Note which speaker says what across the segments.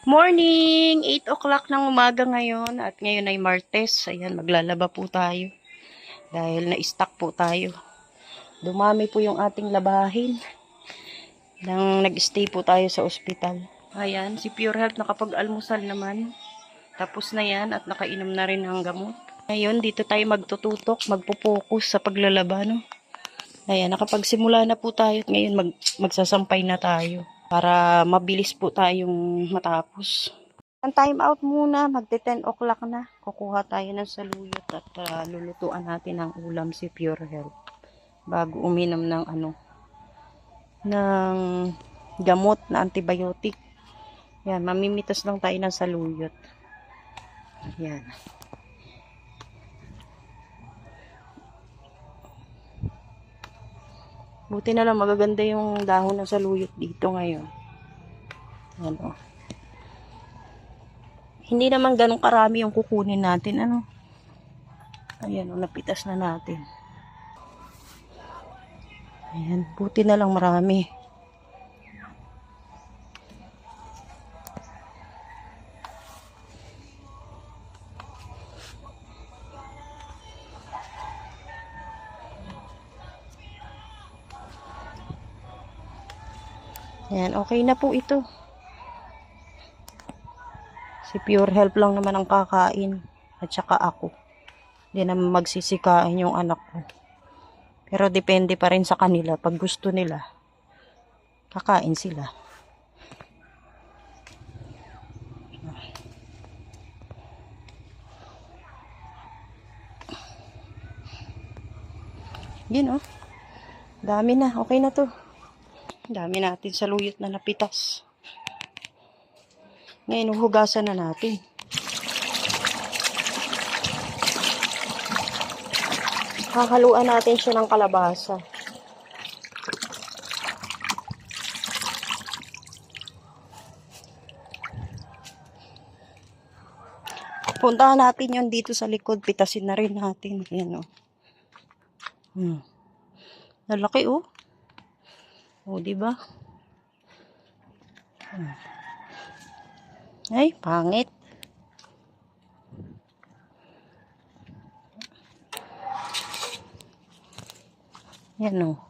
Speaker 1: Morning! 8 o'clock ng umaga ngayon at ngayon ay Martes. Ayan, maglalaba po tayo dahil na-stock po tayo. Dumami po yung ating labahin nang nag-stay po tayo sa ospital. Ayan, si Pure Health nakapag-almusal naman. Tapos na yan at nakainom na rin ng gamot. Ngayon, dito tayo magtututok, magpo-focus sa paglalaba, no? Ayan, nakapagsimula na po tayo at ngayon magsasampay na tayo para mabilis po tayong matapos. Ang time out muna, magte 10 o'clock na. Kukuha tayo ng saluyot at lulutuan natin ang ulam si Pure Health bago uminom ng ng gamot na antibiotic. Yan, mamimitas lang tayo ng saluyot. Yan. Buti na lang magaganda yung dahon ng saluyot dito ngayon. Yan o. Hindi naman ganun karami yung kukunin natin. Ayan o, napitas na natin. Ayan, buti na lang marami. Ayan, okay na po ito. Si Pure Health lang naman ang kakain. At saka ako. Hindi naman magsisikain yung anak ko. Pero depende pa rin sa kanila. Pag gusto nila, kakain sila. Yun dami na. Okay na to. Dami natin saluyot na napitas. Ngayon, hugasan na natin. Hahaluan natin siya ng kalabasa. Puntahan natin yun dito sa likod. Pitasin na rin natin. Ayan Nalaki diba? Ay, pangit. Yan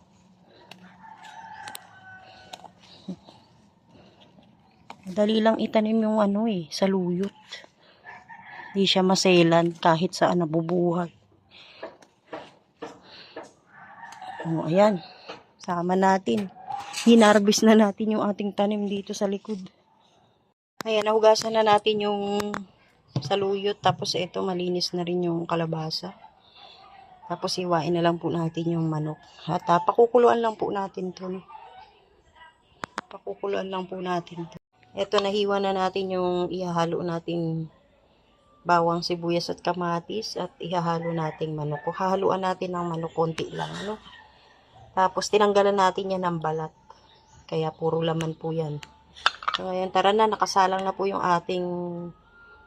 Speaker 1: Dali lang itanim yung saluyot. Hindi siya maselan kahit saan nabubuhay. Ayan. Sama natin. Hinarbis na natin yung ating tanim dito sa likod. Ayan, nahugasan na natin yung saluyot. Tapos ito, malinis na rin yung kalabasa. Tapos iwain na lang po natin yung manok. At pakukuluan lang po natin to. Pakukuluan lang po natin to. Ito, nahiwa na natin yung ihahalo nating bawang, sibuyas at kamatis. At ihahalo nating manok. Hahaluan natin ng manok konti lang. Tapos tinanggalan natin yan ng balat. Kaya puro laman po yan. So ayan, tara na, nakasalang na po yung ating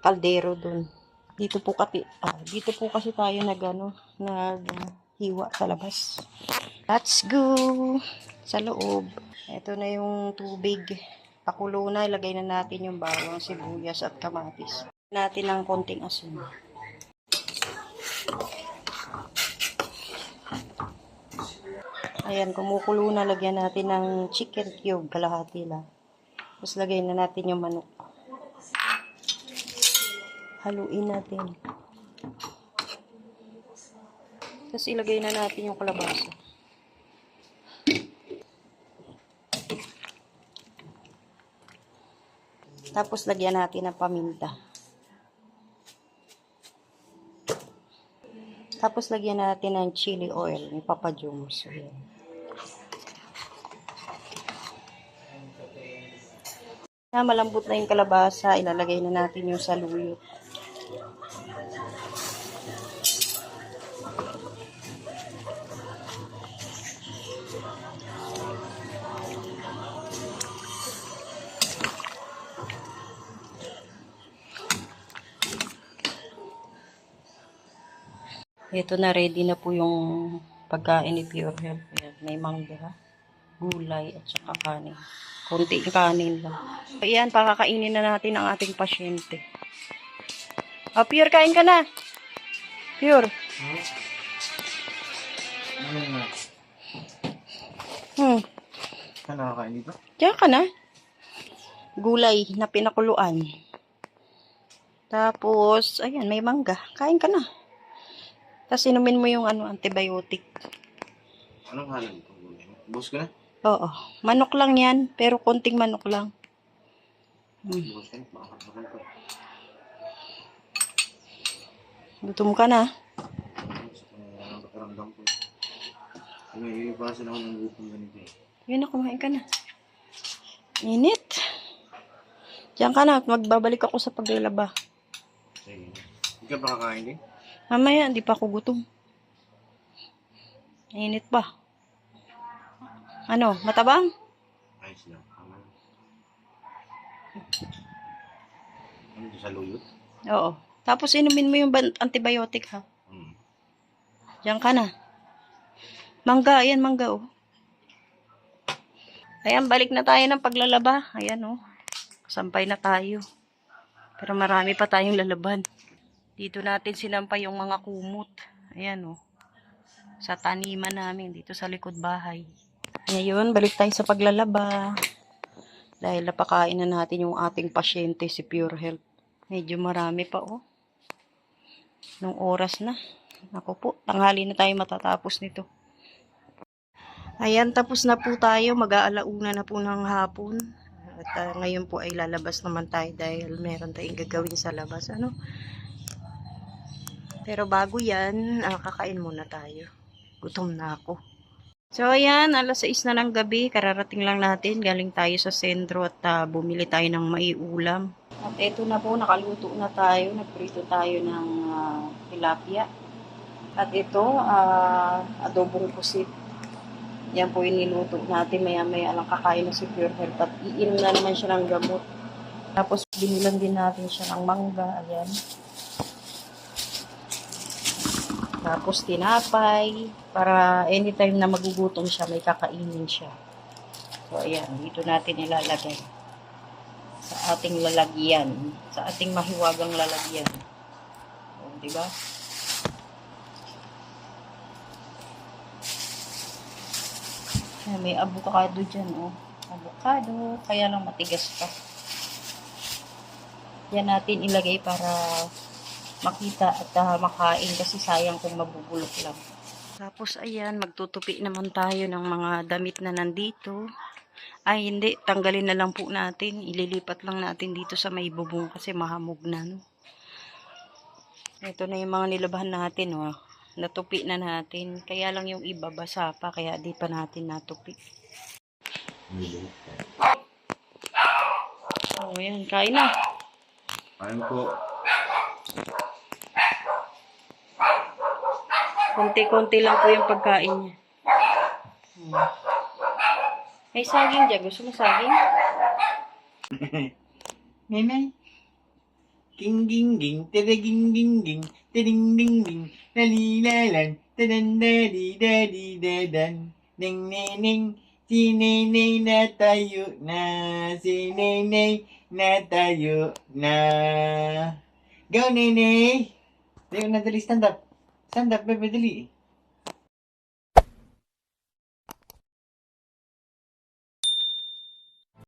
Speaker 1: kaldero dun. Dito po kasi tayo naghiwa sa labas. Let's go sa loob. Ito na yung tubig. Pakulo na, ilagay na natin yung bawang, sibuyas at kamatis. Natin ng konting asin. Ayan, kumukulo na, lagyan natin ng chicken cube, kalahati lang. Tapos lagay na natin yung manok. Haluin natin. Tapos ilagay na natin yung kalabasa. Tapos lagyan natin ng paminta. Tapos lagyan natin ng chili oil, yung Papa John's. Malambot na yung kalabasa, ilalagay na natin yung saluyot. Ito na, ready na po yung pagkain ni Pure Health. May mangga, gulay at saka kanin. Kunting kanin lang. Ayan, pakakainin na natin ang ating pasyente. Oh, Pure, kain ka na. Pure.
Speaker 2: Ano nga? Saan nakakain dito?
Speaker 1: Diyan ka na. Gulay na pinakuluan. Tapos, ayan, may mangga. Kain ka na. Tapos inumin mo yung antibiotic.
Speaker 2: Anong halan ito? Bus ko na?
Speaker 1: Oo. Manok lang yan, pero konting manok lang.
Speaker 2: Bus ko na? Baka makan ko.
Speaker 1: Gutom ka na.
Speaker 2: Ang pakiramdam ko. May iibasan ako ng gutom ganito eh.
Speaker 1: Yun na, kumain ka na. Init. Diyan ka na, magbabalik ako sa paglalaba.
Speaker 2: Sige. Hindi ka ba kakain din?
Speaker 1: Mamaya, hindi pa ako gutom. Init pa. Ano, matabang?
Speaker 2: Ayos lang. Ano ito sa luyot?
Speaker 1: Oo. Tapos inumin mo yung antibiotic ha. Diyan ka na. Mangga, ayan mangga oh. Ayan, balik na tayo ng paglalaba. Ayan oh. Sampay na tayo. Pero marami pa tayong lalaban. Dito natin sinampay yung mga kumot. Ayan oh. Sa taniman namin dito sa likod bahay. Ngayon, balik tayo sa paglalaba. Dahil napakain na natin yung ating pasyente si Pure Health. Medyo marami pa oh. Nung oras na. Ako po, tanghali na tayo matatapos nito. Ayan, tapos na po tayo. Mag-aalauna na po ng hapon. At ngayon po ay lalabas naman tayo dahil meron tayong gagawin sa labas. Ano? Pero bago yan, kakain muna tayo. Gutom na ako. So ayan, alas 6 na ng gabi. Kararating lang natin. Galing tayo sa sentro at bumili tayo ng maiulam. At eto na po, nakaluto na tayo. Nagprito tayo ng tilapia. At ito, adobong pusit. Yan po yung niluto natin. Maya-maya lang kakain na si Pure Health. At iinom na naman siya ng gamot. Tapos binilan din natin siya ng mangga. Ayan. Tapos tinapay. Para anytime na magugutom siya, may kakainin siya. So ayan, dito natin ilalagay. Sa ating lalagyan. Sa ating mahiwagang lalagyan. O, diba? May avocado dyan, oh. Avocado. Kaya lang matigas pa. Yan natin ilagay para makita at makain kasi sayang kung mabubulok lang. Tapos, ayan, magtutupi naman tayo ng mga damit na nandito. Ay, hindi. Tanggalin na lang po natin. Ililipat lang natin dito sa may bubong kasi mahamog na, no? Ito na yung mga nilabahan natin, oh. Natupi na natin. Kaya lang yung iba basa pa, kaya di pa natin natupi. Oh, yan. Kain na.
Speaker 2: Kain po.
Speaker 1: Konti-konti lang po yung pagkain niya. May saging dyan. Gusto mo saging?
Speaker 2: Nenay. Ging ging ging, tada ging ging ging, tading ding ding, lalilalan, tadan dadi dadi dadan, ding neneng, si nenay na tayo na, si nenay na tayo na. Go nenay! Tayo na dali, stand up. Stand up, bebe, dali.